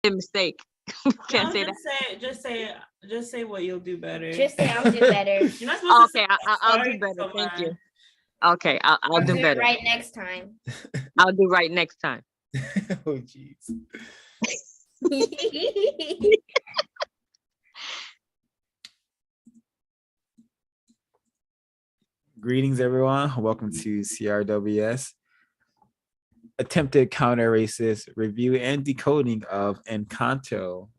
a mistake. Can't No, say that. just say what you'll do better. Just say I'll do better. You're not supposed to Okay, say I'll do sorry better. so Thank you. bad. Okay, I'll do it better. right next time. I'll do right next time. Oh, jeez. Greetings, everyone. Welcome to CRWS, attempted counter-racist review and decoding of Encanto.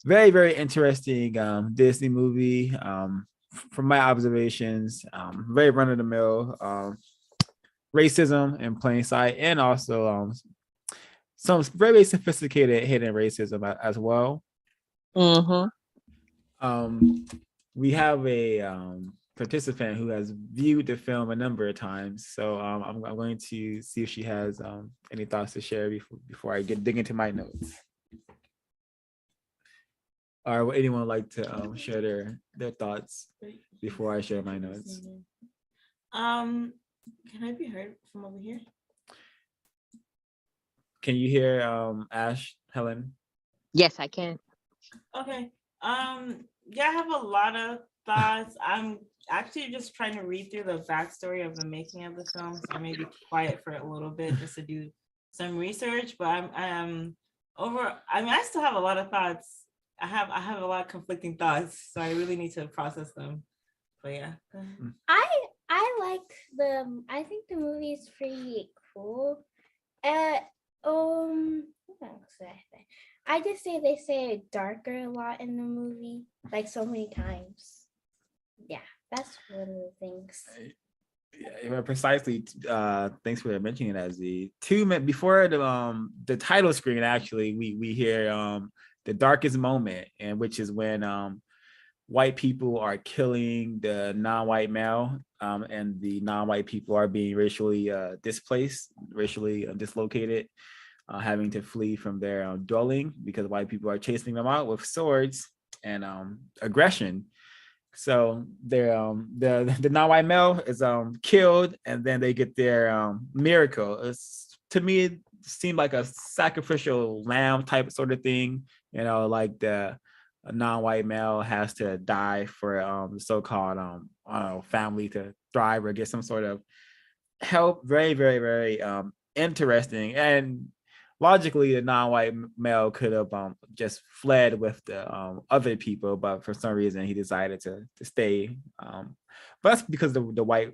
Very, very interesting Disney movie. From my observations, very run-of-the-mill racism in plain sight, and also some very sophisticated hidden racism as well. We have a participant who has viewed the film a number of times, so I'm going to see if she has any thoughts to share before I dig into my notes. Or would anyone like to share their thoughts before I share my notes? Can I be heard from over here? Can you hear Ash, Helen? Yes, I can. Okay. Yeah, I have a lot of thoughts. I'm actually just trying to read through the backstory of the making of the film, so I may be quiet for a little bit just to do some research. But I still have a lot of thoughts. I have a lot of conflicting thoughts, so I really need to process them. But yeah. I think the movie is pretty cool. What else did I say? I just say they say darker a lot in the movie, like so many times. Yeah, that's one of the things. Yeah, precisely. Thanks for mentioning it. As the 2 minutes before the title screen, actually, we hear the darkest moment, and which is when white people are killing the non-white male, and the non-white people are being racially displaced, racially dislocated, having to flee from their dwelling because white people are chasing them out with swords and aggression. So the non-white male is killed, and then they get their miracle. To me, it seemed like a sacrificial lamb type sort of thing. Like the non-white male has to die for the so-called family to thrive or get some sort of help. Very, very, very interesting. And logically, the non-white male could have just fled with the other people, but for some reason he decided to stay. But that's because the white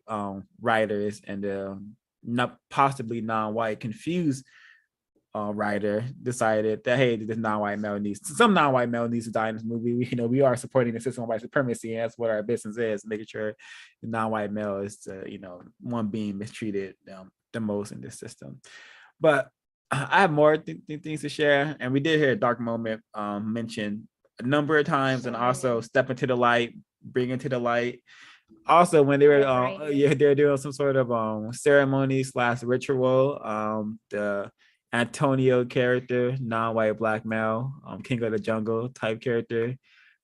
writers and the not possibly non-white confused writer decided that, hey, this non-white male needs to die in this movie. We are supporting the system of white supremacy, and that's what our business is, making sure the non-white male is one being mistreated the most in this system. But I have more things to share, and we did hear a dark moment mentioned a number of times, and also step into the light, bring into the light. Also, when they were they're doing some sort of ceremony / ritual, the Antonio character, non-white black male, king of the jungle type character.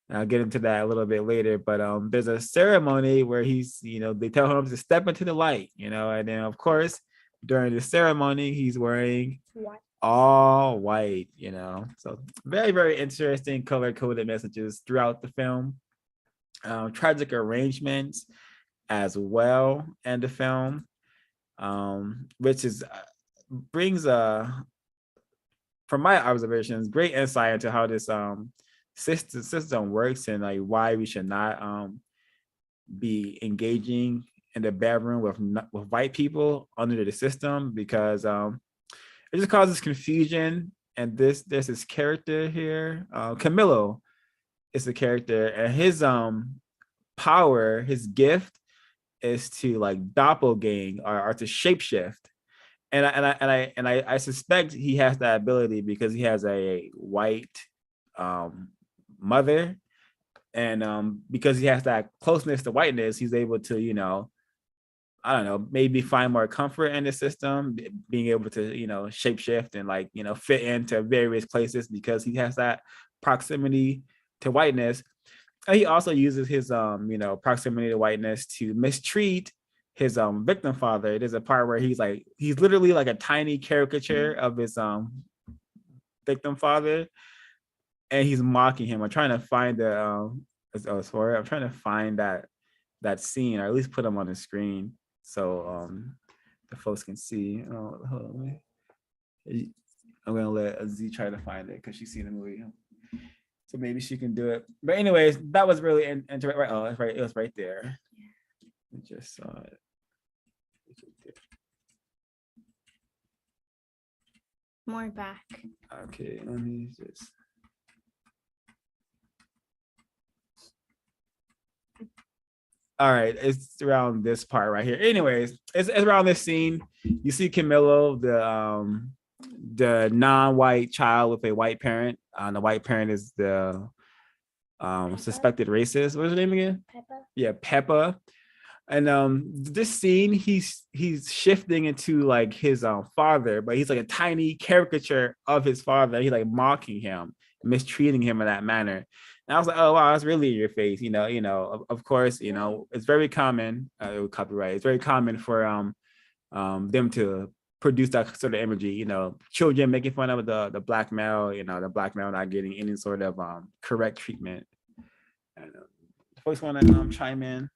I'll get into that a little bit later, but there's a ceremony where he's, they tell him to step into the light, and then of course during the ceremony he's wearing all white, so very, very interesting color-coded messages throughout the film. Tragic arrangements as well in the film, which brings from my observations great insight into how this system works, and like why we should not be engaging in the bedroom with white people under the system, because it just causes confusion. And there's this character here, Camilo is the character, and his power, his gift is to like doppelgang or to shapeshift. And I suspect he has that ability because he has a white mother, and because he has that closeness to whiteness, he's able to, I don't know, maybe find more comfort in the system, being able to, shapeshift and fit into various places because he has that proximity to whiteness. And he also uses his, proximity to whiteness to mistreat his victim father. There's a part where he's literally like a tiny caricature of his victim father, and he's mocking him. I'm trying to find sorry, I'm trying to find that scene, or at least put him on the screen so the folks can see. Oh, hold on. I'm gonna let Z try to find it because she's seen the movie, so maybe she can do it. But anyways, that was really interesting. Right, oh, it's right. It was right there. I just saw it. More back. Okay, let me just. All right, it's around this part right here. Anyways, it's around this scene. You see Camilo, the non-white child with a white parent. The white parent is the suspected racist. What's her name again? Peppa. Yeah, Peppa. And this scene, he's shifting into like his father, but he's like a tiny caricature of his father. He's like mocking him, mistreating him in that manner. And I was like, oh wow, that's really in your face. Of course, it's very common. Copyright. It's very common for them to produce that sort of imagery. Children making fun of the black male. The black male not getting any sort of correct treatment. And folks want to chime in.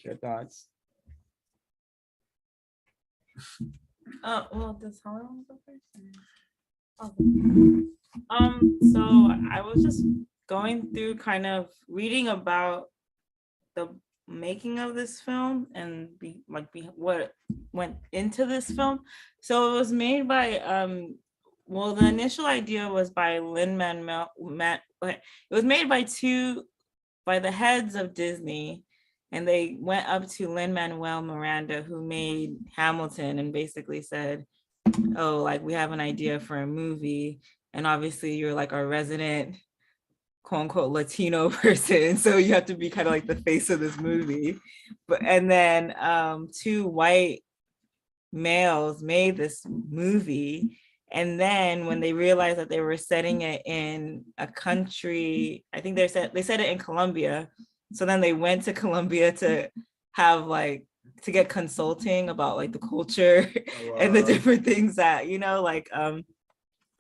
Your thoughts? Well, does Holly want to go first? So I was just going through kind of reading about the making of this film and what went into this film. So it was made by well, the initial idea was by Lin-Manuel. It was made by the heads of Disney. And they went up to Lin-Manuel Miranda, who made Hamilton, and basically said, oh, like, we have an idea for a movie. And obviously you're like our resident, quote unquote, Latino person. So you have to be kind of like the face of this movie. And then two white males made this movie. And then when they realized that they were setting it in a country, I think they said it in Colombia. So then they went to Colombia to have to get consulting about like the culture and the different things that,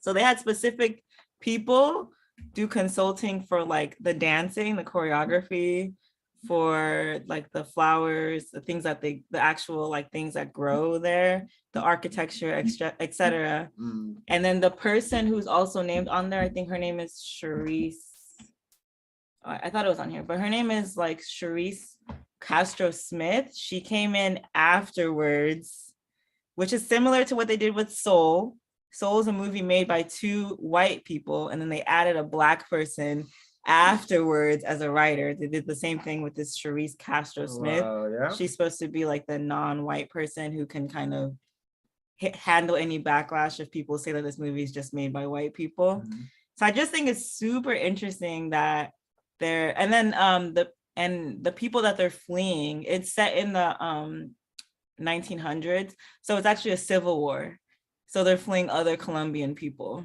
so they had specific people do consulting for like the dancing, the choreography, for like the flowers, the things that the actual like things that grow there, the architecture, etc. And then the person who's also named on there, I think her name is Charisse. I thought it was on here, but her name is like Charisse Castro Smith. She came in afterwards, which is similar to what they did with Soul. Soul is a movie made by two white people, and then they added a black person afterwards as a writer. They did the same thing with this Charisse Castro Smith. Yeah. She's supposed to be like the non-white person who can kind of handle any backlash if people say that this movie is just made by white people. So I just think it's super interesting that and then the people that they're fleeing, it's set in the 1900s, so it's actually a civil war. So they're fleeing other Colombian people,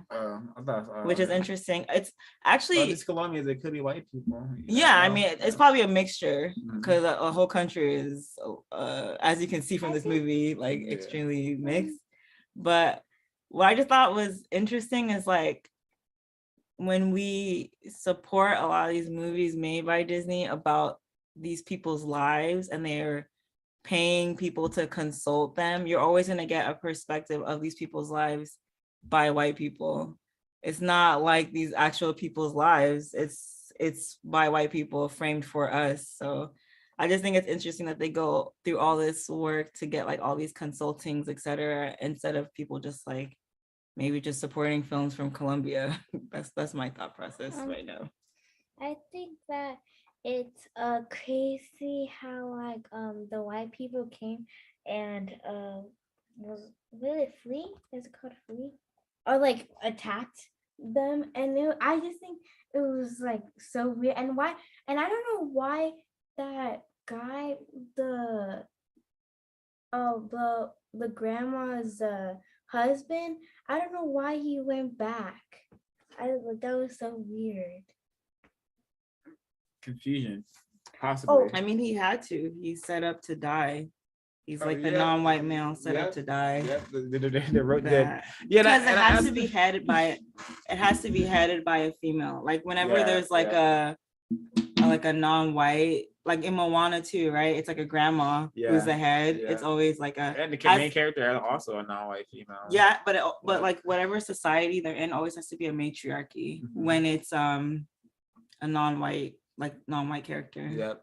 which is interesting. It's actually these Colombians, they could be white people. Yeah, I mean, it's probably a mixture because a whole country is, as you can see from this movie, like extremely mixed. But what I just thought was interesting is like, when we support a lot of these movies made by Disney about these people's lives and they're paying people to consult them, you're always going to get a perspective of these people's lives by white people. It's not like these actual people's lives. It's by white people framed for us. So I just think it's interesting that they go through all this work to get like all these consultings, etc., instead of people just like maybe just supporting films from Colombia. That's my thought process right now. I think that it's crazy how like the white people came and was really flee? Is it called flee? Or like attacked them, and I just think it was like so weird. And why? And I don't know why that guy, the grandma's husband, I don't know why he went back. That was so weird. Confusion, possibly. I mean, he had to. He set up to die. He's Oh, like the yeah. non-white male set up Yep. to die. Yep. They wrote that. That- Yeah, because it has and to be headed by a female. Like whenever Yeah, there's like a non-white, like in Moana too, right? It's like a grandma who's the head. Yeah. It's always like a And the as- main character is also a non-white female. yeah, but like whatever society they're in always has to be a matriarchy when it's a non-white character. Yep.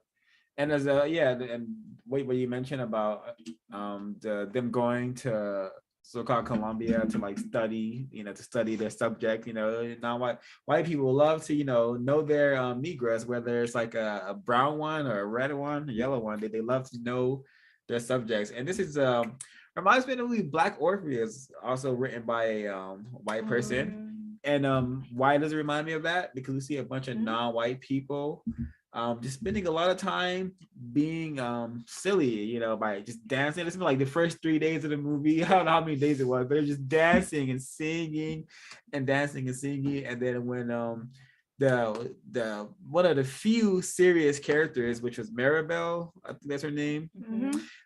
And as and what you mentioned about them going to so-called Colombia to like study, to study their subject, now white people love to, know their Negroes, whether it's like a brown one or a red one, a yellow one, they love to know their subjects. And this is reminds me of the movie Black Orpheus, also written by a white person. And why does it remind me of that? Because we see a bunch of non-white people just spending a lot of time being silly, by just dancing. It's been like the first 3 days of the movie. I don't know how many days it was, but they're just dancing and singing and dancing and singing. And then when the one of the few serious characters, which was Maribel, I think that's her name.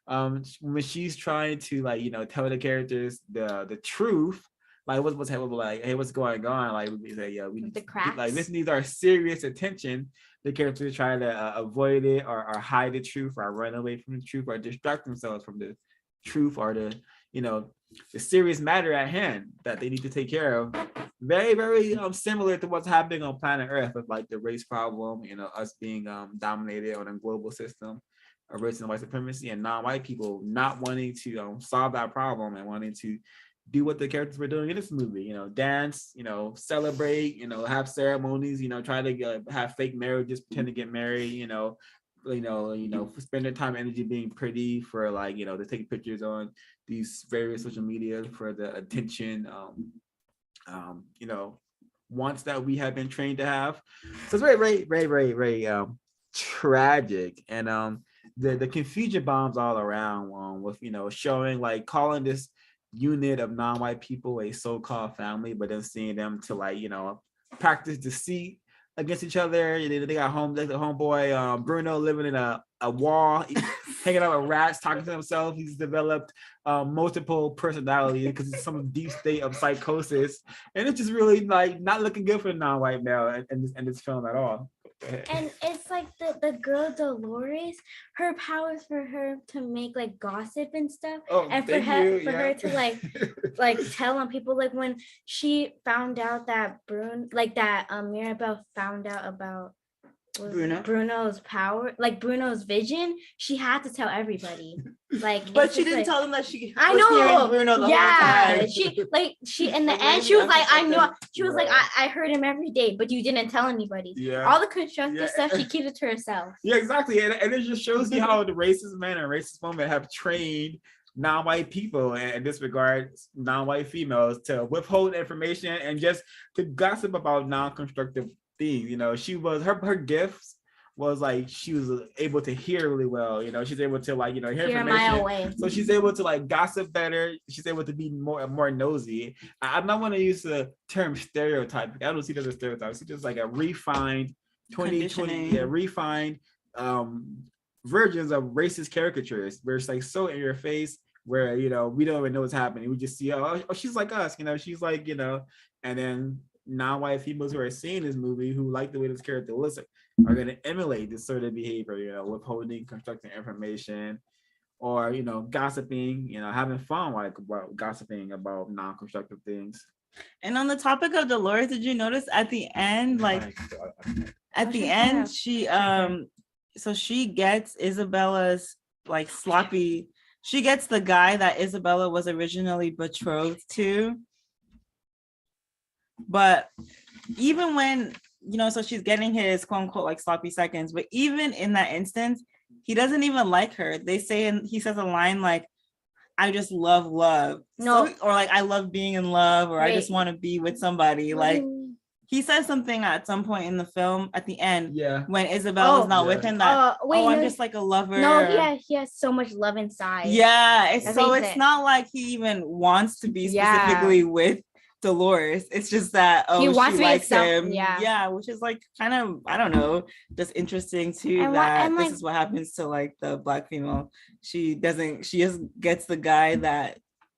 When she's trying to tell the characters the truth, like what's happening, like, hey, what's going on? like we need The cracks. like this needs our serious attention. The characters try to avoid it or hide the truth or run away from the truth or distract themselves from the truth or the serious matter at hand that they need to take care of. Very, very similar to what's happening on planet Earth with like the race problem, us being dominated on a global system of race and white supremacy, and non-white people not wanting to solve that problem and wanting to do what the characters were doing in this movie, dance, celebrate, have ceremonies, try to have fake marriages, pretend to get married, spend their time and energy being pretty for like, to take pictures on these various social media for the attention, wants that we have been trained to have. So it's very, very, very, very, very tragic. And the confusion bombs all around with, showing like calling this unit of non-white people a so-called family, but then seeing them to practice deceit against each other. They got the homeboy Bruno living in a wall, hanging out with rats, talking to himself. He's developed multiple personalities because it's some deep state of psychosis, and it's just really like not looking good for the non-white male in this film at all. And it's like the girl Dolores, her powers for her to make like gossip and stuff, and for her to like tell on people. Like when she found out that Mirabel found out about Bruno's power, like Bruno's vision, she had to tell everybody. Like, but she didn't tell them that she. I know. Bruno the whole time. She in the end she was like, I know. She was like, I heard him every day, but you didn't tell anybody. Yeah. All the constructive stuff she keeps it to herself. Yeah, exactly. And it just shows you how the racist men and racist women have trained non-white people, and in this regard, non-white females, to withhold information and just to gossip about non-constructive things. She was her gifts was like she was able to hear really well. She's able to hear information. A mile away. So she's able to gossip better. She's able to be more nosy. I'm not want to use the term stereotype. I don't see that as a stereotype. It's just like a refined 2020 refined versions of racist caricatures where it's like so in your face, where we don't even know what's happening. We just see oh she's like us, she's like and then non-white females who are seeing this movie who like the way this character looks are going to emulate this sort of behavior, withholding constructing information or gossiping, having fun about gossiping about non-constructive things. And on the topic of Dolores, did you notice at the end, she gets Isabella's sloppy, she gets the guy that Isabella was originally betrothed to. But even when, so she's getting his quote unquote sloppy seconds, but even in that instance, he doesn't even like her. They say, and he says a line like, I just love love. No. Or I love being in love, or I just want to be with somebody. He says something at some point in the film at the end when Isabella's not with him that I'm just like a lover. No, he has so much love inside. Yeah. It's not like he even wants to be specifically with Dolores. It's just that He wants she me to likes sell- him. yeah. Yeah, which is like kind of, I don't know, just interesting too, And that and, this like- is what happens to like the Black female. She just gets the guy that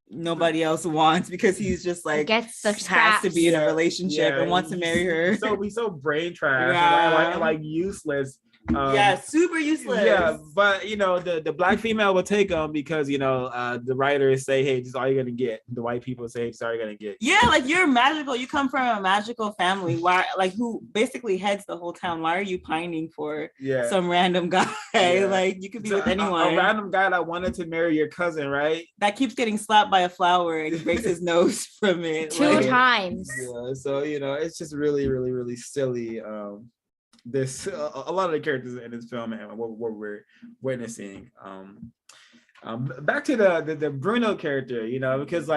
nobody else wants because he's just like Gets the has to scraps. be in a Yeah, relationship yeah, and wants to marry her. he's so brain trash Yeah. and like useless. Yeah, super useless. Yeah, but the Black female will take them because the writers say, hey, this is all you're gonna get. The white people say, it's all you're gonna get. Yeah, like you're magical. You come from a magical family. Why, like, who basically heads the whole town? Why are you pining for Yeah. some random guy? Yeah. Like, you could be So, with anyone. a random guy that wanted to marry your cousin, right? That keeps getting slapped by a flower and he breaks his nose from it. 2 like- times. Yeah, so it's just really, really, really silly. This a lot of the characters in this film and what we're witnessing. Back to the Bruno character, because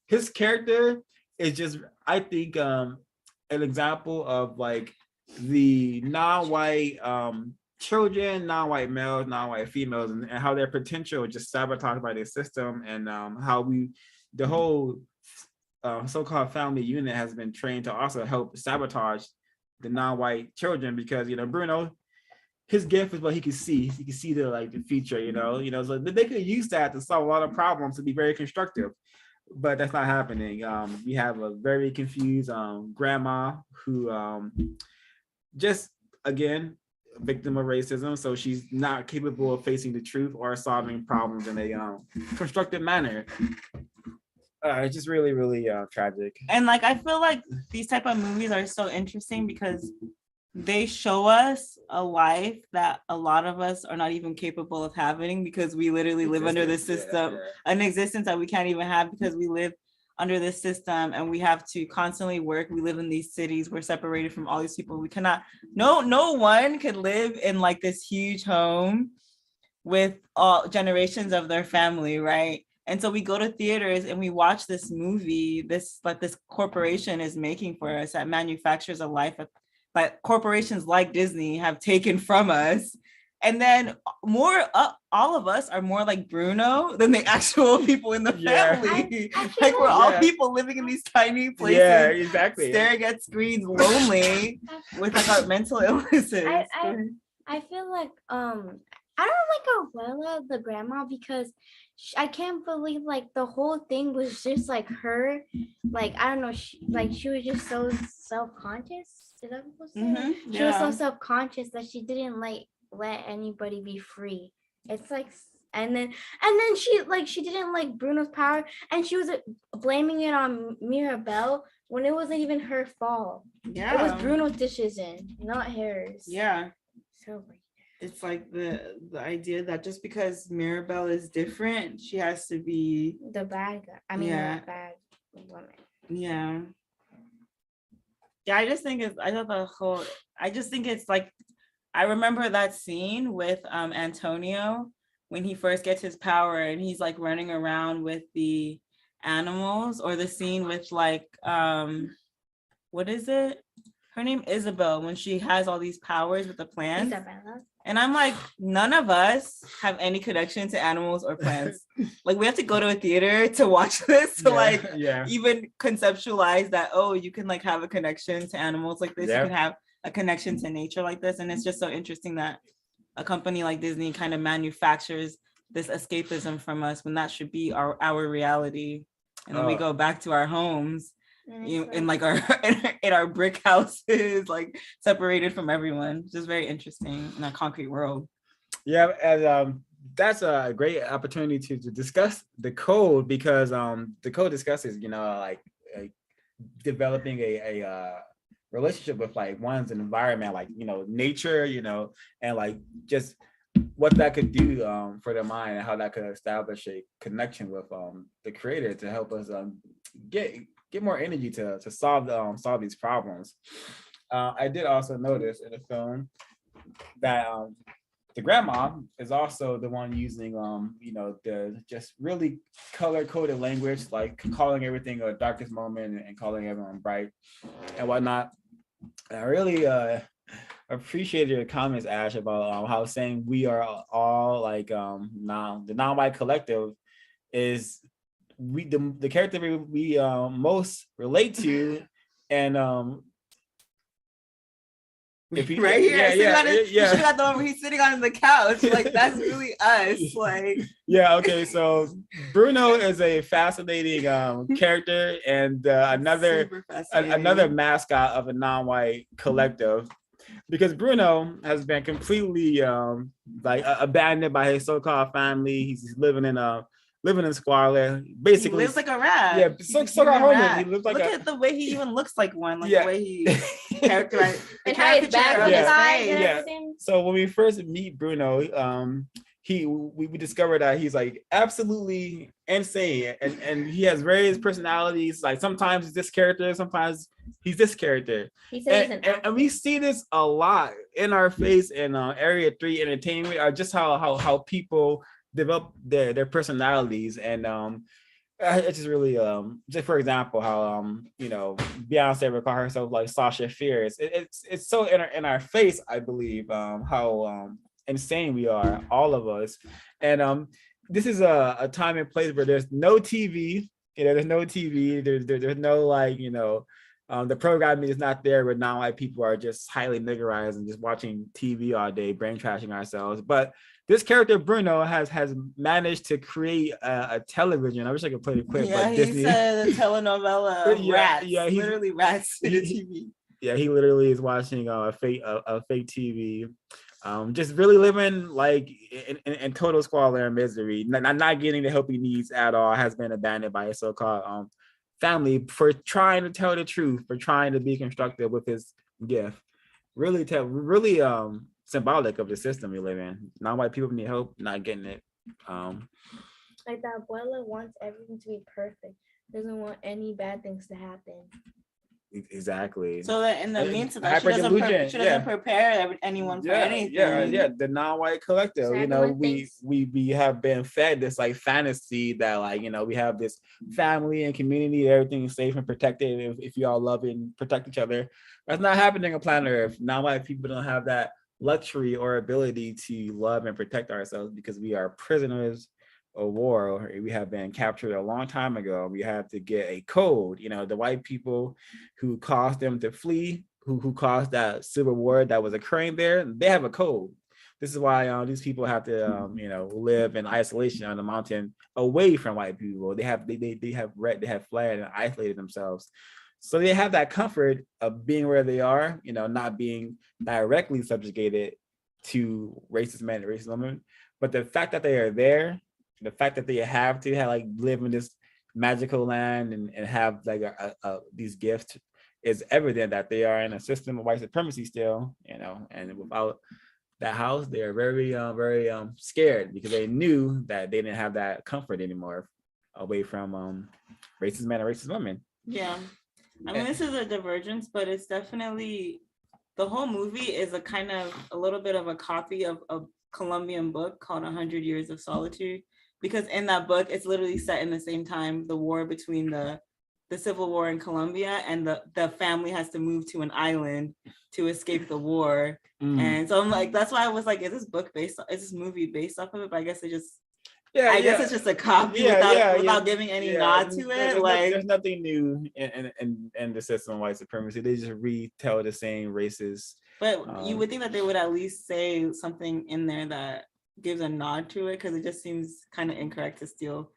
his character is just, I think, an example of like the non-white children, non-white males, non-white females, and how their potential is just sabotaged by the system, and how the whole so-called family unit has been trained to also help sabotage the non-white children, because Bruno, his gift is what he can see. He can see the future, so they could use that to solve a lot of problems, to be very constructive. But that's not happening. We have a very confused grandma who just, again, a victim of racism. So she's not capable of facing the truth or solving problems in a constructive manner. It's just really, really tragic. And like, I feel like these type of movies are so interesting because they show us a life that a lot of us are not even capable of having, because we literally live under this system, an existence that we can't even have because we live under this system and we have to constantly work. We live in these cities. We're separated from all these people. We cannot, no one could live in like this huge home with all generations of their family, right? And so we go to theaters and we watch this movie, this corporation is making for us, that manufactures a life that corporations like Disney have taken from us. And then all of us are more like Bruno than the actual people in the family. I feel Like we're all Yeah. people living in these tiny places, Yeah, exactly. staring at screens, lonely, with like our mental illnesses. I feel like I don't like Abuela, the grandma, because I can't believe like the whole thing was just like her, like I don't know, she was just so self-conscious. Is that what I'm saying? She was so self-conscious that she didn't like let anybody be free. It's like, and then she didn't like Bruno's power, and she was blaming it on Mirabelle when it wasn't even her fault. Yeah, It was Bruno's decision, not hers. Yeah. So weird. It's like the idea that just because Mirabelle is different, she has to be, The bad guy. I mean, Yeah. the bad woman. yeah. Yeah, I just think it's like, I remember that scene with Antonio when he first gets his power and he's like running around with the animals, or the scene with like, what is it? Her name Isabel, when she has all these powers with the plants. Isabella. And I'm like, none of us have any connection to animals or plants. Like, we have to go to a theater to watch this to even conceptualize that, oh, you can like have a connection to animals like this. Yeah. You can have a connection to nature like this. And it's just so interesting that a company like Disney kind of manufactures this escapism from us when that should be our reality. And then we go back to our homes, in like in our brick houses, like separated from everyone. Just very interesting in a concrete world. Yeah, and that's a great opportunity to discuss the code, because the code discusses like developing a relationship with like one's environment, like nature, and like just what that could do for the mind, and how that could establish a connection with the creator to help us get more energy to solve these problems. I did also notice in the film that the grandma is also the one using the just really color-coded language, like calling everything a darkest moment and calling everyone bright and whatnot. And I really appreciated your comments, Ash, about how saying we are all like the non-white collective is the character we most relate to, and if he, right here, yeah. You should have got the one where he's sitting on the couch. Like that's really us. Like Yeah, okay. So Bruno is a fascinating character, and another super fascinating. another mascot of a non-white collective, because Bruno has been completely like abandoned by his so-called family. He's living in squalor. Basically, he lives like a rat. yeah, He's a so-called human homeless. rat. He looks like Look a at the way he even looks like one. Like Yeah. the way he characterized the And how his caricature back of on Yeah. his his side face. and Yeah. everything. So when we first meet Bruno, we discovered that he's like absolutely insane, and he has various personalities. Like sometimes he's this character, sometimes he's this character, He said he's an and we see this a lot in our face in Area 3 Entertainment, just how people develop their personalities, and it's just really just for example how Beyonce would call herself like Sasha Fierce. It's so in our face, I believe, how insane we are, all of us. And this is a time and place where there's no TV. There's no TV. There's no like the programming is not there, where non-white people are just highly niggerized and just watching TV all day, brain trashing ourselves. But this character Bruno has managed to create a television. I wish I could play the clip. Yeah, but he Disney, said a telenovela of Yeah, rats. yeah, he's- Literally rats in the he- TV. yeah, he literally is watching a fake TV, just really living like in total squalor and misery, not getting the help he needs at all. Has been abandoned by his so-called family for trying to tell the truth, for trying to be constructive with his gift. Really symbolic of the system we live in. Non-white people need help, not getting it. Like the abuela wants everything to be perfect. Doesn't want any bad things to happen. Exactly. So that in the meantime, Hyperdelusion, she doesn't prepare anyone for anything. Yeah. The non-white collective. So everyone thinks- We have been fed this like fantasy that like we have this family and community, everything is safe and protected if you all love and protect each other. That's not happening on planet Earth. Non-white people don't have that luxury or ability to love and protect ourselves because we are prisoners of war. We have been captured a long time ago. We have to get a code. The white people who caused them to flee, who caused that civil war that was occurring there, they have a code. This is why these people have to live in isolation on the mountain away from white people. They have fled and isolated themselves. So they have that comfort of being where they are, not being directly subjugated to racist men and racist women. But the fact that they are there, the fact that they have to live in this magical land and have like these gifts is evident that they are in a system of white supremacy still, and without that house, they are very scared because they knew that they didn't have that comfort anymore away from racist men and racist women. Yeah. I mean, this is a divergence, but it's definitely, the whole movie is a little bit of a copy of a Colombian book called 100 Years of Solitude, because in that book, it's literally set in the same time, the war between the civil war in Colombia, and the family has to move to an island to escape the war. And so I'm like, that's why I was like, is this movie based off of it? But I guess it just, I guess it's just a copy without giving any nod to it. There's nothing new in the system of white supremacy. They just retell the same racist. But you would think that they would at least say something in there that gives a nod to it, because it just seems kind of incorrect to steal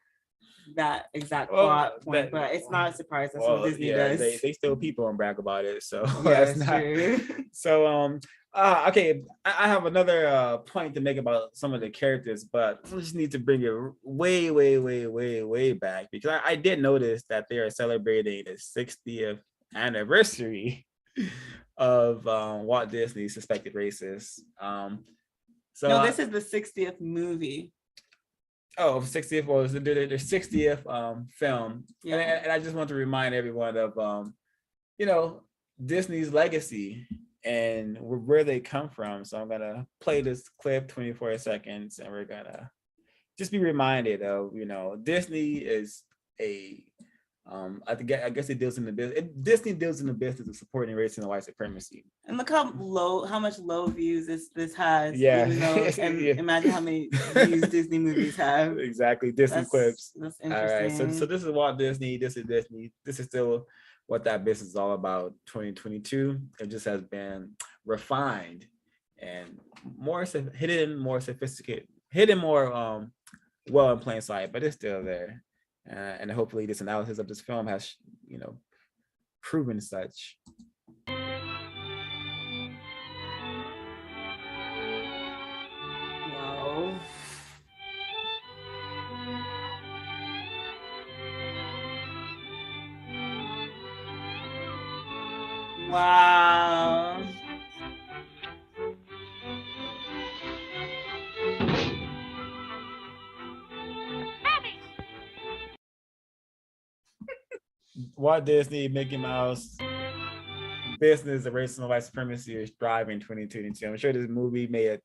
that exact plot point. But it's not a surprise. That's what Disney does. They steal people and brag about it. So Yeah, that's that's not true. so. Okay, I have another point to make about some of the characters, but I just need to bring it way back, because I did notice that they are celebrating the 60th anniversary of Walt Disney's Suspected Racist. So No, this is the 60th movie. Oh, 60th was their 60th film. Yeah. And I just want to remind everyone of Disney's legacy and where they come from. So I'm gonna play this clip 24 seconds, and we're gonna just be reminded of Disney is a I guess it deals in the business. Disney deals in the business of supporting racism and white supremacy. And look how much low views this has. Yeah. Even though, and Yeah. imagine how many views Disney movies have. Exactly, Disney clips. That's All interesting. right, so this is Walt Disney. This is Disney. This is still what that business is all about. 2022. It just has been refined and more hidden, more sophisticated, hidden more well in plain sight, but it's still there. And hopefully, this analysis of this film has proven such. Wow. Wow. Walt Disney, Mickey Mouse, business of racism and white supremacy is thriving in 2022. I'm sure this movie made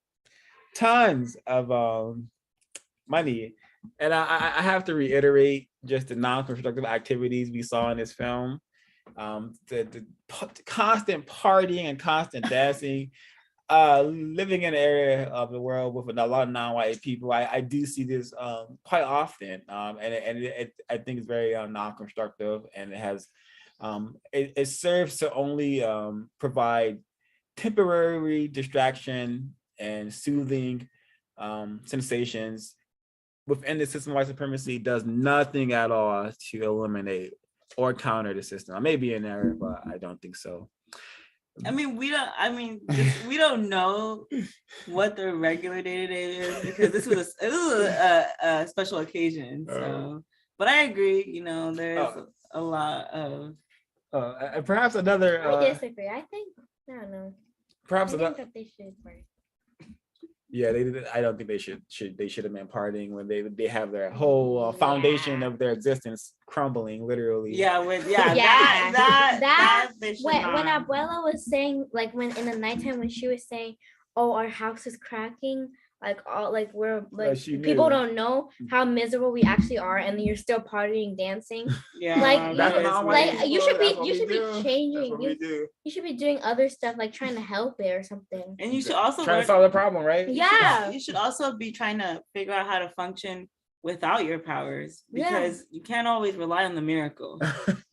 tons of money. And I have to reiterate just the non-constructive activities we saw in this film. The constant partying and constant dancing. Living in an area of the world with a lot of non-white people, I do see this quite often, and I think it's very non-constructive, and it has it serves to only provide temporary distraction and soothing sensations within the system of white supremacy. Does nothing at all to eliminate or counter the system. I may be in error, but I don't think so. I mean, we don't know what the regular day-to-day is, because this was a special occasion. So, but I agree. There's a lot of. Perhaps another. I disagree. I don't know. Perhaps I think that they should work. Yeah, they did. I don't think they should have been partying when they have their whole foundation of their existence crumbling, literally. Yeah, that they should when not. Abuela was saying, like, when in the nighttime when she was saying, "Oh, our house is cracking," like all like we're like she people knew. don't know how miserable we actually are, and you're still partying, dancing. Yeah, Like, That's not like what you should be that's what we do. changing. That's what we do. You should be doing other stuff, like trying to help it or something. And you should also Trying to solve the problem, right? Yeah. You should also be trying to figure out how to function without your powers, because you can't always rely on the miracle.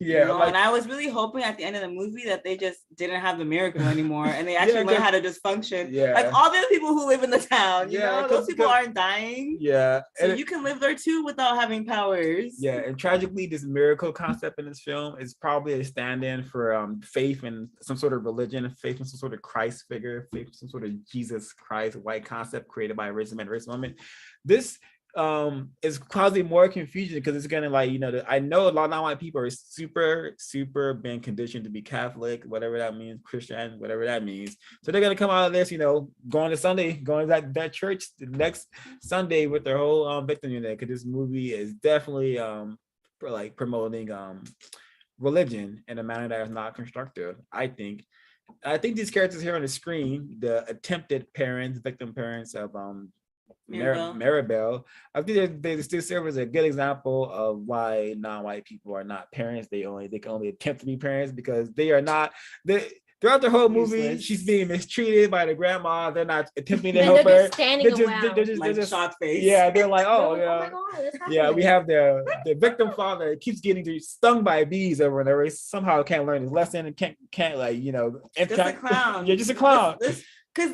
Yeah, and I was really hoping at the end of the movie that they just didn't have the miracle anymore, and they actually learn how to just function. Yeah. Like all the other people who live in the town, those people 'cause- aren't dying. Yeah, So you can live there too without having powers. Yeah, and tragically, this miracle concept in this film is probably a stand-in for faith in some sort of religion, faith in some sort of Christ figure, faith in some sort of Jesus Christ white concept created by a racist man, racist woman. This is causing more confusion, because it's gonna, like, I know a lot of non-white people are super been conditioned to be Catholic, whatever that means, Christian, whatever that means. So they're gonna come out of this, going to that church the next Sunday with their whole victim unit, because this movie is definitely like promoting religion in a manner that is not constructive. I think these characters here on the screen, the attempted parents, victim parents of Maribel, I think they still serve as a good example of why non-white people are not parents. They can only attempt to be parents, because they are not. Throughout the whole movie, Useless. She's being mistreated by the grandma. They're not attempting to And help they're her. just standing around. Like shocked face. Yeah, they're like, oh, They're like, "Oh my God, that's yeah. happening." We have the victim father keeps getting stung by bees over and over. He somehow can't learn his lesson and can't Just a clown. Yeah, just a clown. Because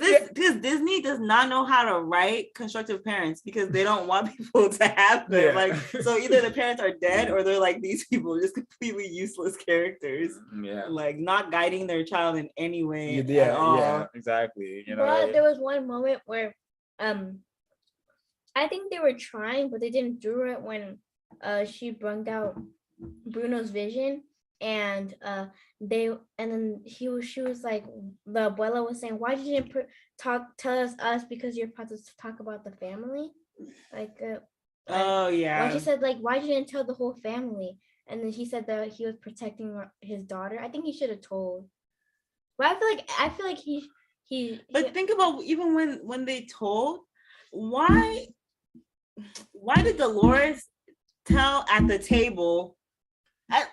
Disney does not know how to write constructive parents, because they don't want people to have them. Yeah. Like, so either the parents are dead, or they're like these people, just completely useless characters. Yeah. Like not guiding their child in any way Yeah, at all. yeah, exactly. But there was one moment where I think they were trying, but they didn't do it when she brought out Bruno's vision, and then she was like, the abuela was saying, "Why did you didn't tell us because you're about to talk about the family?" Like why she said, like, "Why did you didn't tell the whole family?" And then she said that he was protecting his daughter. I think he should have told. But I feel like he But think about, even when they told, why did Dolores tell at the table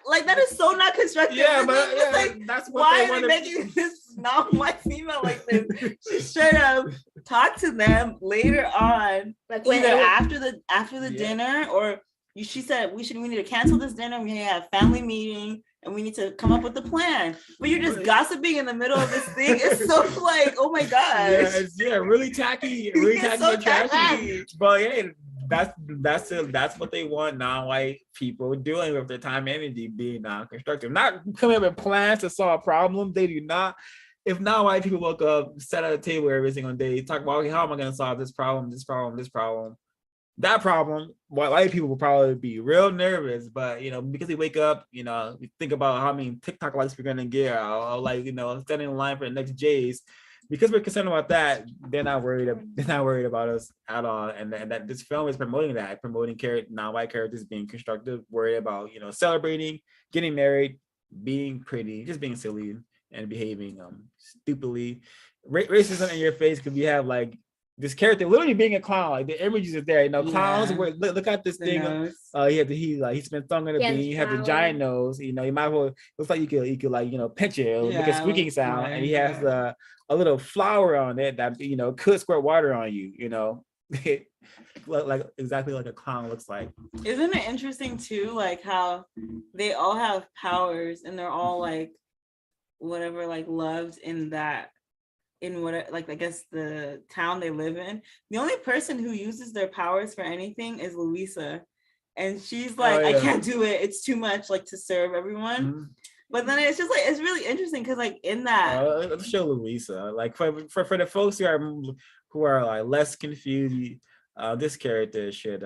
Like that is so not constructive. Yeah, It's but just yeah, like, that's what why they are want they making this non-white female like this? She should have talked to them later on, Like when either it was, after the Yeah. dinner, or she said we need to cancel this dinner. We need to have a family meeting, and we need to come up with a plan. But you're just gossiping in the middle of this thing. It's so like, oh my gosh. Yeah, it's really tacky, really It's tacky so and trashy. tacky. But yeah, that's what they want non-white people doing with their time and energy, being non-constructive, not coming up with plans to solve problems. They do not. If non-white people woke up, sat at a table every single day, talk about, okay, how am I going to solve this problem, this problem, this problem, that problem, white people will probably be real nervous. But because they wake up, we think about how many TikTok likes we're gonna get, or like standing in line for the next J's. Because we're concerned about that, they're not worried about us at all. And that this film is promoting that, promoting non-white characters being constructive, worried about celebrating, getting married, being pretty, just being silly and behaving stupidly. Racism in your face, because we have like this character literally being a clown. Like the images are there. Clowns. Look at this thing. He spent tongue on the bean. He has a giant nose. You might as well. Looks like you could like pinch it. It'll make a squeaking sound. And he has a little flower on it that could squirt water on you. Like exactly like a clown looks like. Isn't it interesting too, like how they all have powers and they're all like whatever, like loved in what, like I guess the town they live in. The only person who uses their powers for anything is Louisa, and she's like, I can't do it. It's too much, like to serve everyone. Mm-hmm. But then it's just like it's really interesting because like in that, let's show Louisa. Like for the folks who are like less confused, this character should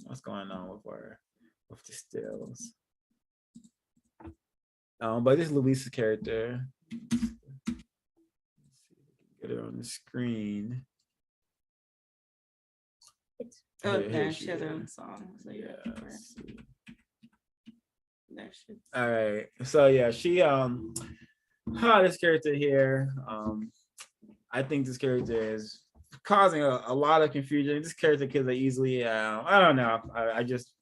what's going on with the stills. But this Louisa's character. Get it on the screen. There she has her own song. So all right. So yeah, she this character here. I think this character is causing a lot of confusion. This character could easily I don't know. I just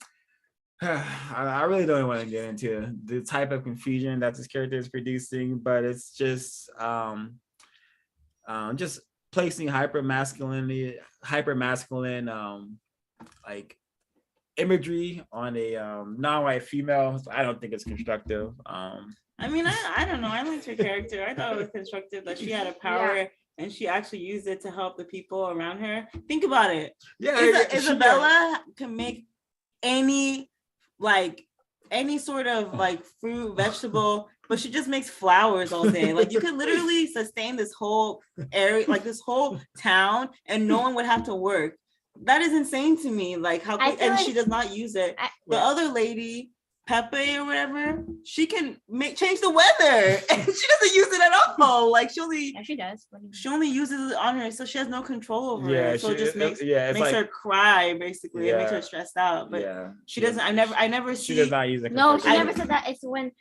I really don't want to get into the type of confusion that this character is producing, but it's just placing hyper masculine like imagery on a non-white female. I don't think it's constructive. I mean, I don't know. I liked her character. I thought it was constructive that she had a power and she actually used it to help the people around her. Think about it. Yeah, Isabella can make any sort of like fruit, vegetable, but she just makes flowers all day. Like you could literally sustain this whole area, like this whole town, and no one would have to work. That is insane to me. Like how, and she does not use it. The other lady, Pepe or whatever, she can change the weather, and she doesn't use it at all. Like she does. She only uses it on her, so she has no control over it. So it just makes her cry, basically. It makes her stressed out. But she doesn't. I never see. She does not use it. No, she never said that. It's when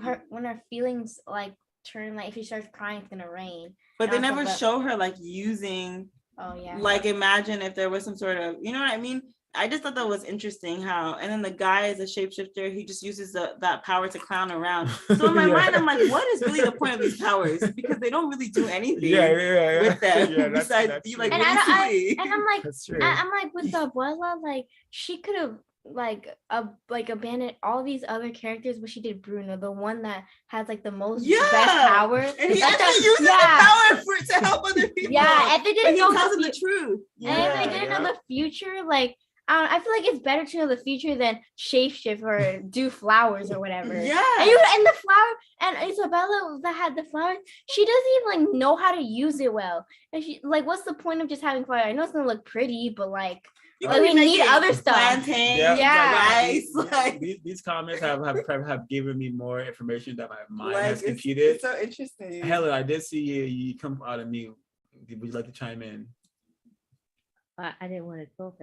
her feelings like turn, like if she starts crying, it's gonna rain. But they never show her like using. Oh yeah. Like imagine if there was some sort of, you know what I mean? I just thought that was interesting how, and then the guy is a shapeshifter. He just uses that power to clown around. So in my mind, I'm like, what is really the point of these powers? Because they don't really do anything with them besides be like really silly. And I'm like, I'm like with the abuela, like she could have like abandoned all these other characters, but she did Bruno, the one that has like the most best power. And he actually uses the power to help other people. Yeah, and they didn't know the truth. And they didn't know the future, like. I feel like it's better to know the future than shapeshift or do flowers or whatever. Yeah. And the flower, and Isabella that had the flowers, she doesn't even like know how to use it well. And she like, what's the point of just having flowers? I know it's gonna look pretty, but like we need other stuff. Rice. These comments have given me more information that my mind has computed. It's so interesting. Helen, I did see you come out of mute. Would you like to chime in? I didn't want to talk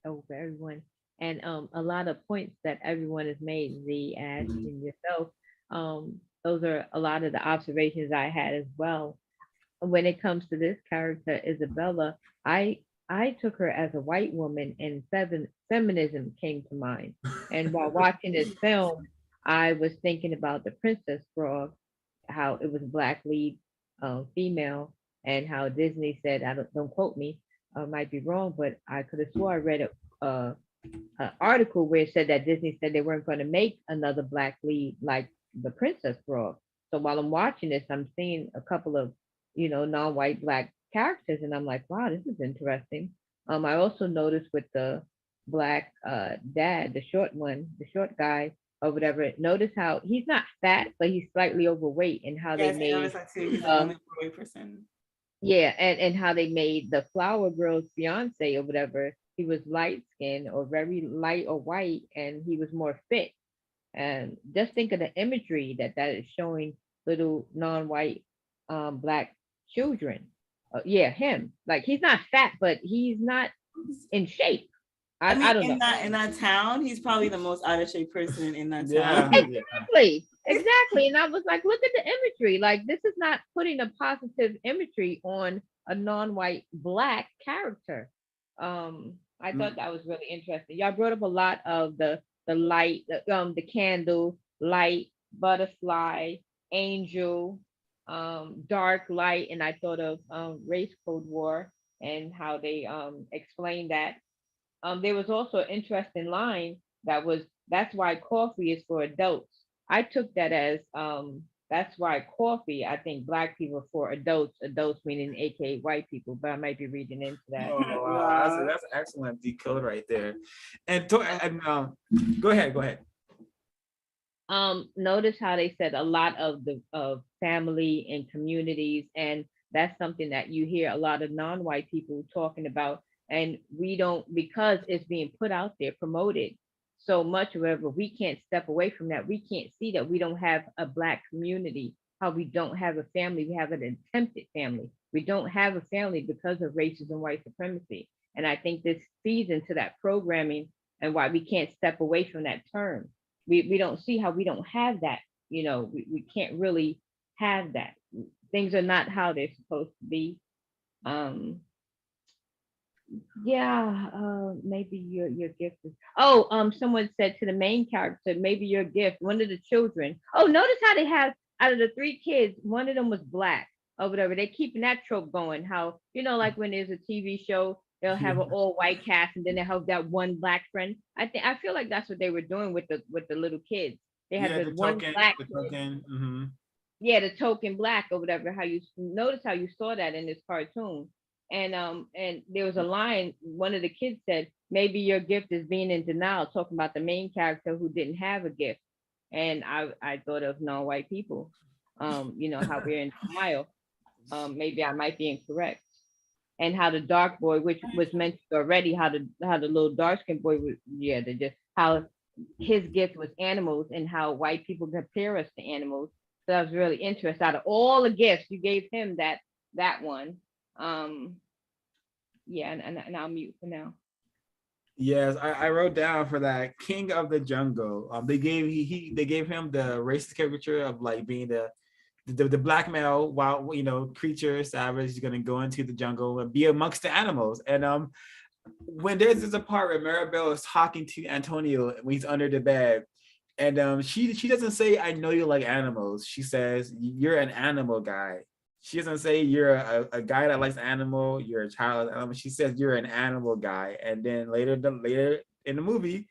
over everyone, and a lot of points that everyone has made, the Ash and yourself, those are a lot of the observations I had as well. When it comes to this character, Isabella, I took her as a white woman, and feminism came to mind. And while watching this film, I was thinking about the Princess Frog, how it was black lead female, and how Disney said, I don't quote me, might be wrong, but I could have swore I read a article where it said that Disney said they weren't going to make another black lead like the Princess Frog. So while I'm watching this, I'm seeing a couple of, non-white black characters, and I'm like, wow, this is interesting. I also noticed with the black dad, the short one, the short guy or whatever. Notice how he's not fat, but he's slightly overweight, and how they Yes, I made noticed that too. He's the uh only boy person. yeah, and how they made the flower girl's fiance or whatever. He was light skinned or very light or white, and he was more fit. And just think of the imagery that is showing little non-white black children. Yeah, him. Like he's not fat, but he's not in shape. I I mean, don't know. in that town, he's probably the most out of shape person in that Yeah, town. yeah. Exactly. And I was like, look at the imagery. Like this is not putting a positive imagery on a non-white black character. I Mm, thought that was really interesting. Y'all brought up a lot of the light, the candle, light, butterfly, angel, dark light, and I thought of race code war and how they explained that. There was also an interesting line that was, that's why coffee is for adults. I took that as that's why coffee, I think black people for adults, adults meaning aka white people, but I might be reading into that. oh wow, Wow. that's an excellent decode right there. And to, Um, and go ahead, go ahead. Notice how they said a lot of the of family and communities, and that's something that you hear a lot of non-white people talking about, and we don't, because it's being put out there, promoted so much. However, we can't step away from that. We can't see that we don't have a black community, how we don't have a family. We have an attempted family. We don't have a family because of racism and white supremacy. And I think this feeds into that programming and why we can't step away from that term. We don't see how we don't have that. We can't really have that. Things are not how they're supposed to be. Um, yeah, maybe your gift is. Oh, someone said to the main character, maybe your gift. One of the children. Oh, notice how they have out of the three kids, one of them was black or whatever. They're keeping that trope going. How like when there's a TV show, they'll have an all white cast and then they have that one black friend. I feel like that's what they were doing with the little kids. They had Yeah, the one black the kid, token. Hmm. yeah, the token black or whatever. How you notice how you saw that in this cartoon, and there was a line. One of the kids said, "Maybe your gift is being in denial," talking about the main character who didn't have a gift. And I thought of non-white people, how we're in denial. Maybe I might be incorrect. And how the dark boy, which was mentioned already, how the little dark skinned boy was, yeah, they just how his gift was animals and how white people compare us to animals. So that was really interesting. Out of all the gifts, you gave him that one. Um, yeah, and I'll mute for now. Yes, I wrote down for that King of the Jungle. They gave they gave him the racist caricature of like being the black male wild creature savage is gonna go into the jungle and be amongst the animals. And when there's a part where Maribel is talking to Antonio when he's under the bed, and she doesn't say I know you like animals. She says you're an animal guy. She doesn't say you're a guy that likes animal. You're a child. She says you're an animal guy. And then later in the movie,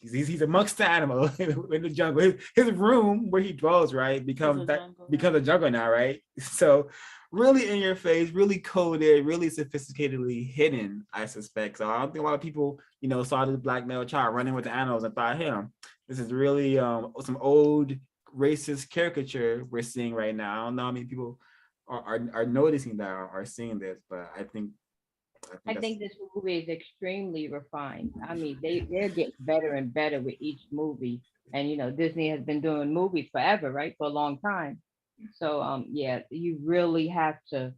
he's amongst the animal in the jungle. His room where he dwells, right, becomes a jungle now, right? So really in your face, really coded, really sophisticatedly hidden, I suspect. So I don't think a lot of people, saw this black male child running with the animals and thought, hey, this is really some old racist caricature we're seeing right now. I don't know how many people are noticing that, are seeing this, but I think I think this movie is extremely refined. I mean, they're getting better and better with each movie. And Disney has been doing movies forever, right? For a long time. So yeah, you really have to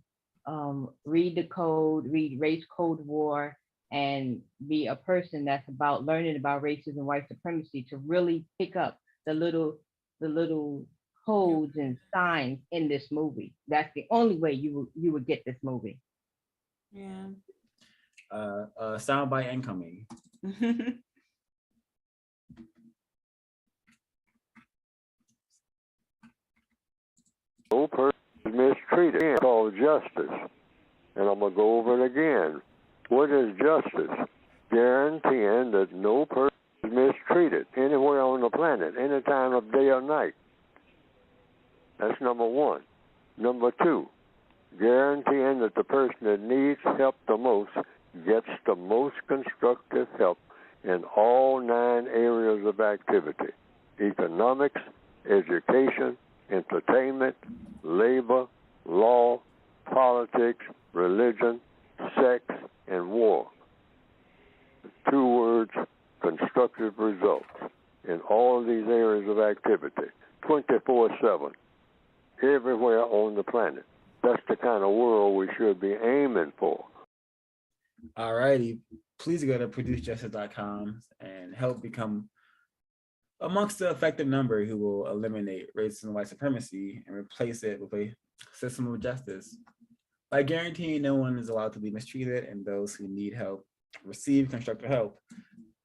read the code, read Race Code War, and be a person that's about learning about racism and white supremacy to really pick up the little codes and signs in this movie. That's the only way you would get this movie. Yeah. Soundbite incoming. No person is mistreated. It's called justice. And I'm going to go over it again. What is justice? Guaranteeing that no person is mistreated anywhere on the planet, any time of day or night. That's number one. Number two, guaranteeing that the person that needs help the most gets the most constructive help in all 9 areas of activity: economics, education, entertainment, labor, law, politics, religion, sex, and war. 2 words, constructive results in all of these areas of activity, 24/7, everywhere on the planet. That's the kind of world we should be aiming for. All righty. Please go to producejustice.com and help become amongst the effective number who will eliminate racism and white supremacy and replace it with a system of justice by guaranteeing no one is allowed to be mistreated and those who need help receive constructive help.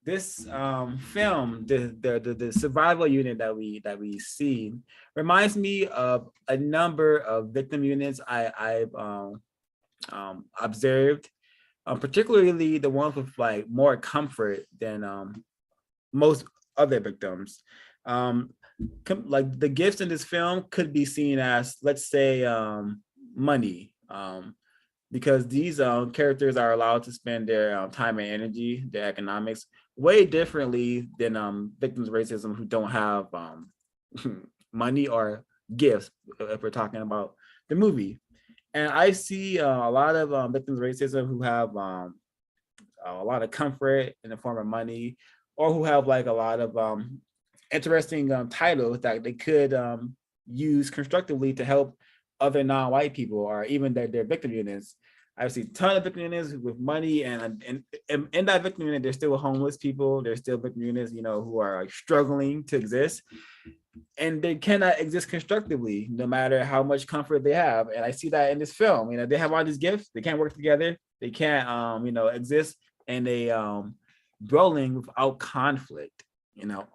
This film, the survival unit that we see, reminds me of a number of victim units I've observed, particularly the ones with like more comfort than most other victims. Like the gifts in this film could be seen as, let's say, money, because these characters are allowed to spend their time and energy, their economics, way differently than victims of racism who don't have money or gifts, if we're talking about the movie. And I see a lot of victims of racism who have a lot of comfort in the form of money, or who have like a lot of interesting titles that they could use constructively to help other non-white people, or even their victim units. I've seen a ton of victim units with money, and in that victim unit, there's still homeless people. There's still victim units, who are like struggling to exist, and they cannot exist constructively, no matter how much comfort they have. And I see that in this film. They have all these gifts. They can't work together. They can't, exist in a dwelling without conflict.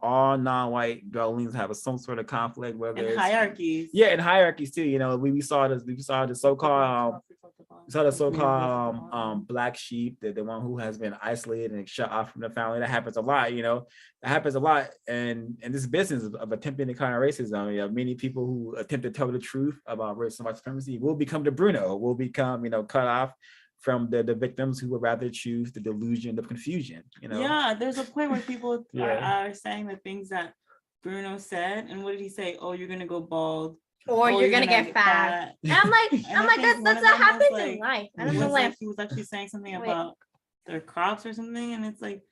All non-white dwellings have some sort of conflict, whether And it's hierarchies. Yeah, and hierarchies too. We saw the so-called black sheep, the one who has been isolated and shut off from the family. That happens a lot. That happens a lot, and this business of attempting to counter racism. Many people who attempt to tell the truth about racism and white supremacy will become the Bruno, will become cut off from the victims who would rather choose the delusion of confusion. Yeah, there's a point where people Yeah. are saying the things that Bruno said, and what did he say? Oh, you're gonna go bald, Or Oh, you're gonna get fat. And I'm like, And I think one that's of what them was happens like- in life. I It don't was know like why. he was actually saying something Wait. about their crops or something, and it's like,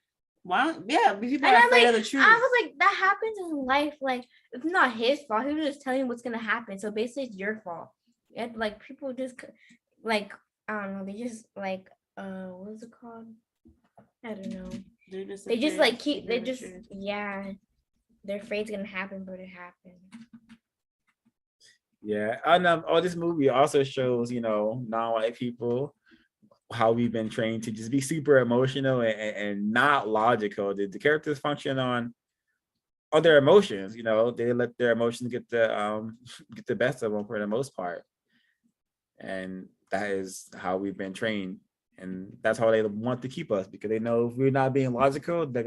why don't people And are I'm afraid like, of the truth. I was like, that happens in life. Like, it's not his fault. He was just telling you what's gonna happen. So basically, it's your fault. And like people just like, I don't know. They just like, what is it called? I don't know. They're just They just afraid like keep. to They hear the just truth. yeah. They're afraid it's gonna happen, but it happened. Yeah, and this movie also shows, non-white people, how we've been trained to just be super emotional and not logical. The characters function on other emotions. They let their emotions get the best of them for the most part, and that is how we've been trained, and that's how they want to keep us, because they know if we're not being logical, we're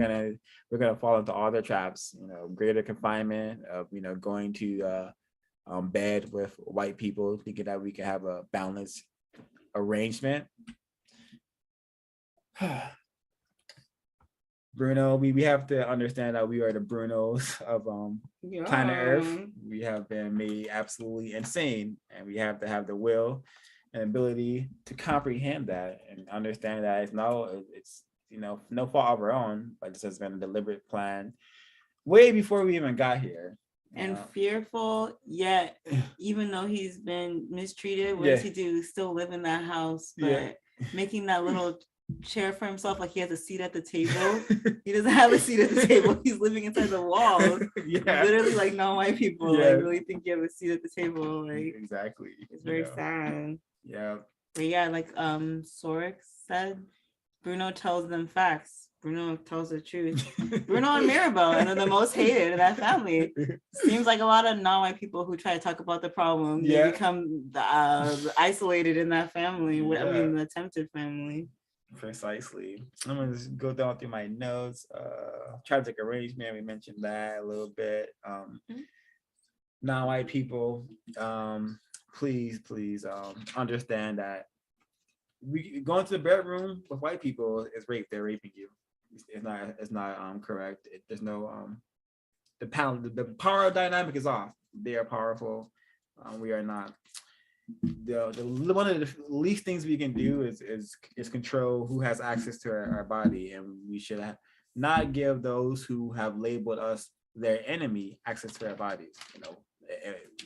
gonna fall into all their traps. Greater confinement of going to bed with white people, thinking that we can have a balanced arrangement. Bruno, we have to understand that we are the Brunos of planet Earth. We have been made absolutely insane, and we have to have the will and ability to comprehend that and understand that it's no fault of our own, but this has been a deliberate plan way before we even got here. And fearful, yet even though he's been mistreated, what Yeah. does he do? Still live in that house, but Yeah. making that little chair for himself, like he has a seat at the table. He doesn't have a seat at the table. He's living inside the walls. Yeah. Literally, like non-white people, Yeah. like really think you have a seat at the table. Like Exactly. it's very sad. Yeah. But yeah, like Sorek said, Bruno tells them facts. Bruno tells the truth. Bruno and Mirabel are the most hated in that family. Seems like a lot of non-white people who try to talk about the problem, they become isolated in that family. I mean, the attempted family. Precisely. I'm gonna just go down through my notes. Tragic arrangement, we mentioned that a little bit. Non-white people, please understand that we going to the bedroom with white people is rape. They're raping you. It's not correct. There's no the power dynamic is off. They are powerful. We are not. The one of the least things we can do is control who has access to our body, and we should not give those who have labeled us their enemy access to our bodies. You know,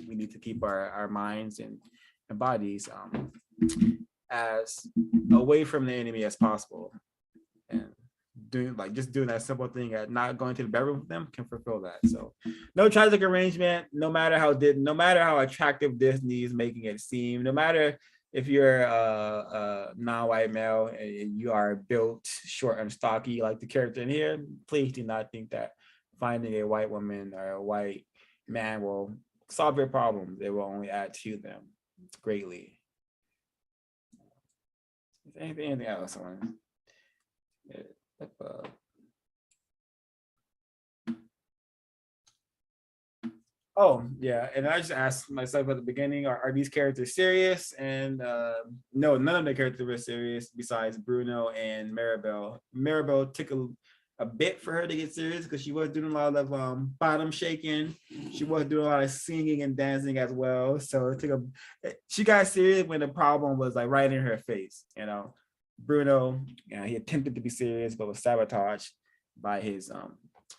we need to keep our minds and bodies as away from the enemy as possible, and doing that simple thing at not going to the bedroom with them can fulfill that. So no tragic arrangement, no matter how attractive Disney is making it seem, no matter if you're a non-white male and you are built short and stocky like the character in here, please do not think that finding a white woman or a white man will solve your problems. It will only add to them greatly. Anything else on? Oh yeah, and I just asked myself at the beginning: Are these characters serious? And no, none of the characters were serious besides Bruno and Maribel. Maribel took a bit for her to get serious because she was doing a lot of bottom shaking. She was doing a lot of singing and dancing as well. So she got serious when the problem was like right in her face. You know, Bruno, he attempted to be serious but was sabotaged by his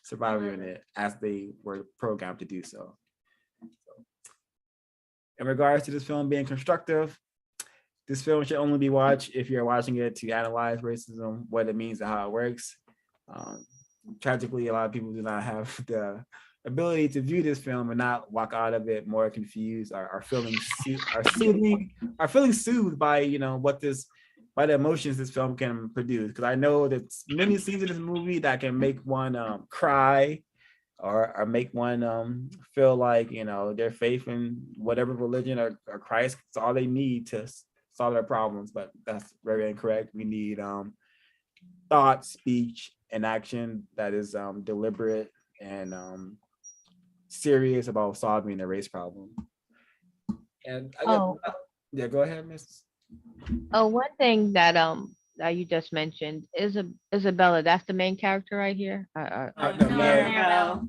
survival unit as they were programmed to do so. In regards to this film being constructive, this film should only be watched if you're watching it to analyze racism, what it means and how it works. Tragically, a lot of people do not have the ability to view this film and not walk out of it more confused, are feeling soothed by by the emotions this film can produce. Because I know that many scenes in this movie that can make one cry or make one feel like their faith in whatever religion or Christ is all they need to solve their problems. But that's very incorrect. We need thought, speech, and action that is deliberate and serious about solving the race problem. And yeah, go ahead, Miss. Oh, one thing that you just mentioned is Isabella. That's the main character right here. No, Maribel.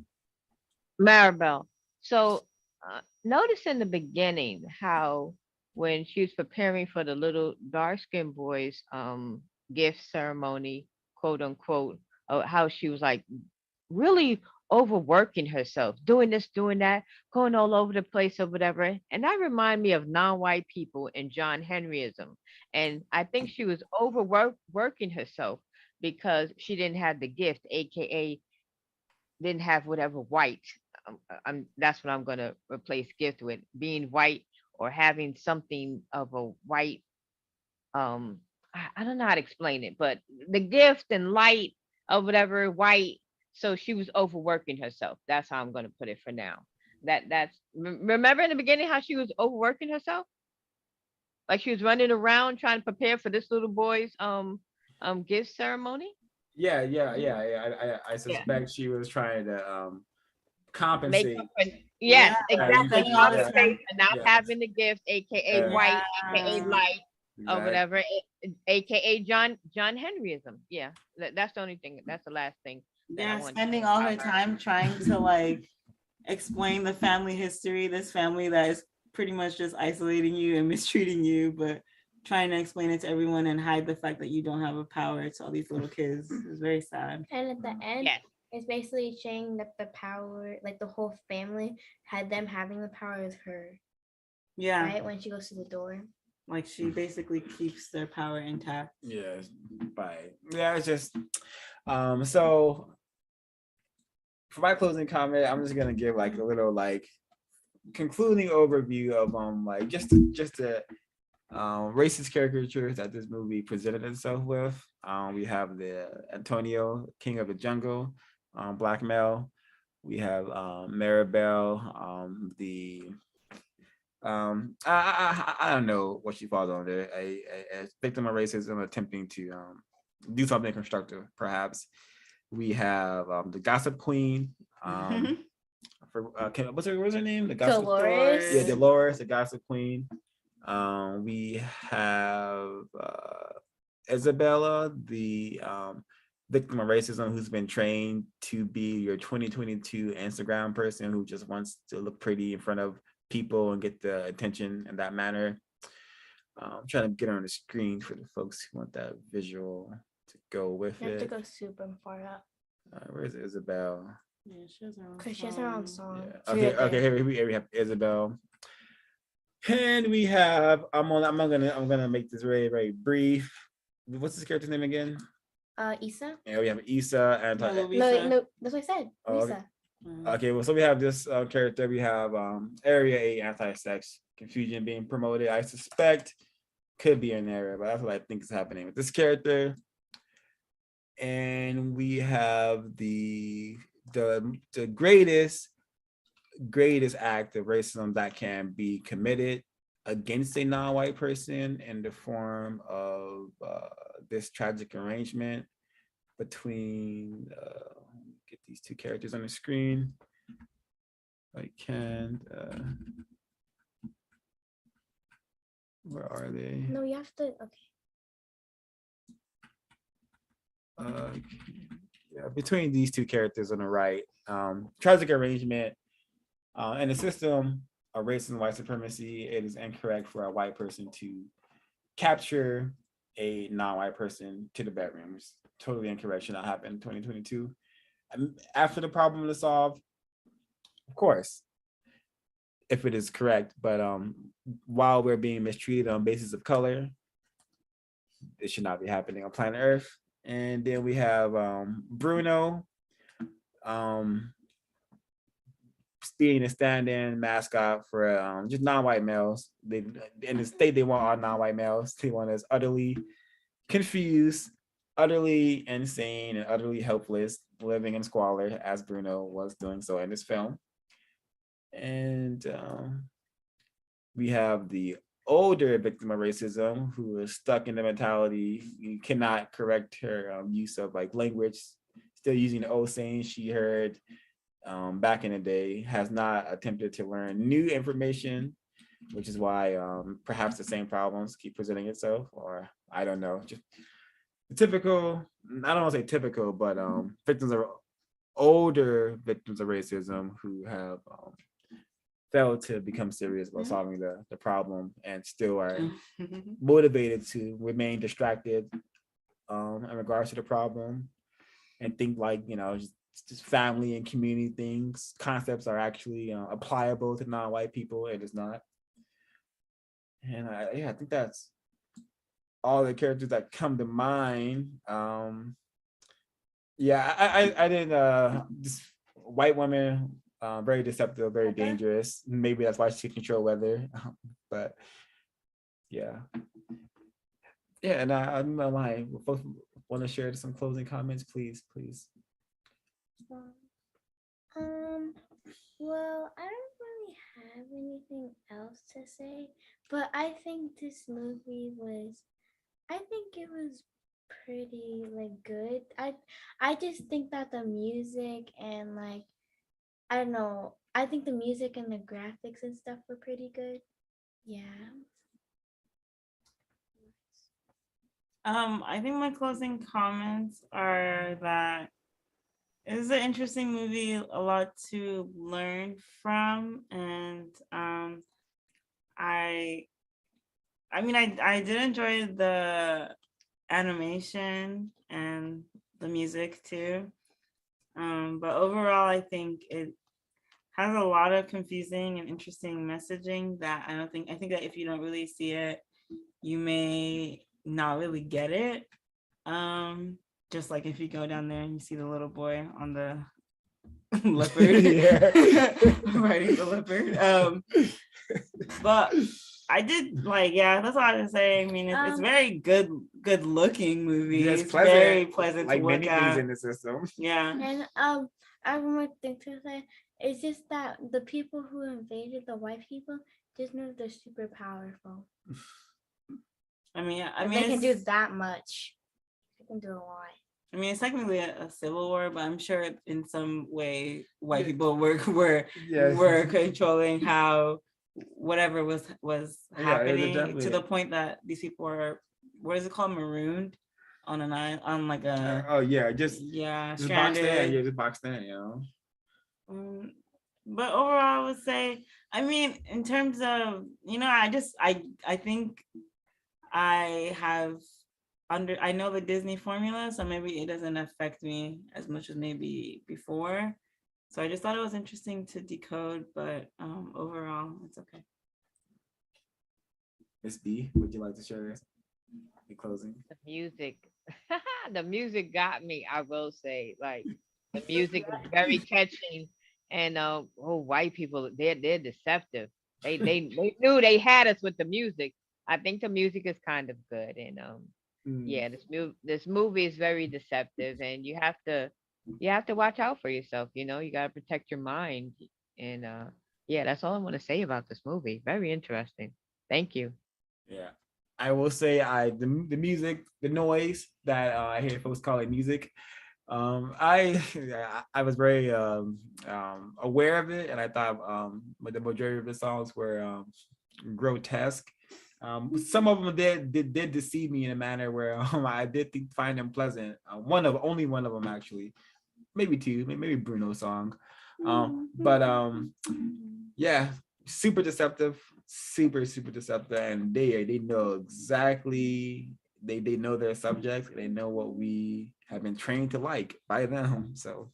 Maribel. So notice in the beginning how when she was preparing for the little dark skinned boys gift ceremony, quote unquote, how she was like really overworking herself, doing this, doing that, going all over the place or whatever. And that reminded me of non-white people in John Henryism. And I think she was working herself because she didn't have the gift, aka didn't have whatever white. That's what I'm going to replace gift with, being white or having something of a white. I don't know how to explain it, but the gift and light or whatever white. So she was overworking herself. That's how I'm going to put it for now. Remember in the beginning how she was overworking herself? Like she was running around trying to prepare for this little boy's gift ceremony. Yeah. I suspect she was trying to compensate. Yes, exactly. Yeah. Compensate for not having the gift, aka white, aka light, or whatever, aka John Henryism. Yeah, that's the only thing. That's the last thing. Yeah, spending all her time trying to like explain the family history, this family that is pretty much just isolating you and mistreating you, but trying to explain it to everyone and hide the fact that you don't have a power to all these little kids. It's very sad. And at the end, it's basically saying that the power, like the whole family, had them having the power with her. Yeah. Right? When she goes to the door. Like she basically keeps their power intact. Yeah, it's just so for my closing comment, I'm just gonna give like a little like concluding overview of like just to racist caricatures that this movie presented itself with. We have the Antonio, King of the Jungle, black male. We have Maribel, the I don't know what she falls under, a victim of racism attempting to do something constructive, perhaps. We have the Gossip Queen. What's her name? The Gossip Dolores. Yeah, Dolores, the Gossip Queen. We have Isabella, the victim of racism, who's been trained to be your 2022 Instagram person who just wants to look pretty in front of people and get the attention in that manner. I'm trying to get her on the screen for the folks who want that visual to go with You have it. to go super far up. Where's Isabel? Yeah, she has her own Because she has her own song. song. Yeah. Okay. Here we have Isabel, and we have. I'm gonna make this very very brief. What's this character's name again? Issa? Yeah, we have Issa and No, No, Lisa. no, that's what I said. Oh, Lisa. okay. Well, so we have this character. We have Area 8 anti-sex confusion being promoted. I suspect could be an area, but that's what I think is happening with this character. And we have the greatest act of racism that can be committed against a non-white person in the form of this tragic arrangement between get these two characters on the screen. I can where are they? No, you have to. Okay. Yeah, between these two characters on the right, tragic arrangement in the system of racism and white supremacy. It is incorrect for a white person to capture a non-white person to the bedroom. It's totally incorrect. Should not happen in 2022. And after the problem is solved, of course, if it is correct. But while we're being mistreated on basis of color, it should not be happening on planet Earth. And then we have Bruno, being a stand-in mascot for just non-white males. They in the state they want all non-white males. They want us utterly confused, utterly insane, and utterly helpless, living in squalor, as Bruno was doing so in this film. And we have the older victim of racism who is stuck in the mentality you cannot correct her use of like language, still using the old sayings she heard back in the day, has not attempted to learn new information, which is why perhaps the same problems keep presenting itself, or I don't know, just the typical, I don't want to say typical, but victims of older victims of racism who have failed to become serious about solving the problem and still are motivated to remain distracted in regards to the problem and think like, you know, just family and community things, concepts are actually applicable to non-white people. It is not. And I think that's all the characters that come to mind. Yeah, I didn't, this white woman, very deceptive, very dangerous. Maybe that's why she can control weather. But yeah. Yeah, and I'm lying. Folks want to share some closing comments, please. Well, I don't really have anything else to say, but I think this movie was, I think it was pretty like good. I just think that the music and like, I don't know, I think the music and the graphics and stuff were pretty good. Yeah. I think my closing comments are that it is an interesting movie, a lot to learn from, and I mean I did enjoy the animation and the music too, but overall I think it has a lot of confusing and interesting messaging that I think that if you don't really see it, you may not really get it. Just like if you go down there and you see the little boy on the leopard riding the leopard. But I did like, yeah, that's all I was saying. I mean, it's very good looking movie. Yeah, it's very pleasant like to look many at. things in the system. Yeah. And I have one more thing to say. It's just that the people who invaded the white people just know they're super powerful. I mean, They can do that much. They can do a lot. I mean, it's technically a civil war, but I'm sure in some way white people were controlling how whatever was happening to the point that these people were, what is it called, marooned on an island, on like a just stranded. just boxed in, you know. But overall, I would say, I mean, in terms of, you know, I think I know the Disney formula, so maybe it doesn't affect me as much as maybe before. So I just thought it was interesting to decode, but overall, it's okay. Miss B, would you like to share the closing? The music, the music got me. I will say, like, the music is very catchy, and white people, they're deceptive. They knew they had us with the music. I think the music is kind of good, and yeah, this movie is very deceptive, and you have to watch out for yourself. You know, you got to protect your mind, and yeah, that's all I want to say about this movie. Very interesting. Thank you. Yeah, I will say the music, the noise that I hear folks call it music. I I was very aware of it, and I thought the majority of the songs were grotesque. Some of them did deceive me in a manner where I did find them pleasant. Only one of them actually, maybe two, maybe Bruno's song. But yeah, super deceptive, super deceptive, and they know exactly, they know their subjects, they know what we have been trained to like by them. So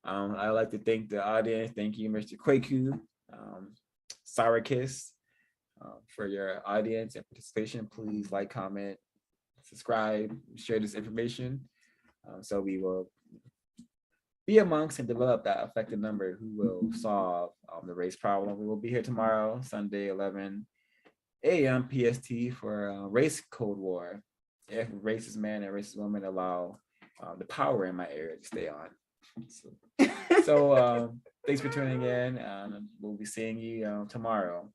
I'd like to thank the audience. Thank you, Mr. Kwaku, Sarakis, for your audience and participation. Please like, comment, subscribe, share this information, so we will be amongst and develop that effective number who will solve the race problem. We will be here tomorrow, Sunday, 11 a.m. PST for Race Cold War. If racist man and racist woman allow the power in my area to stay on. So thanks for tuning in. We'll be seeing you tomorrow.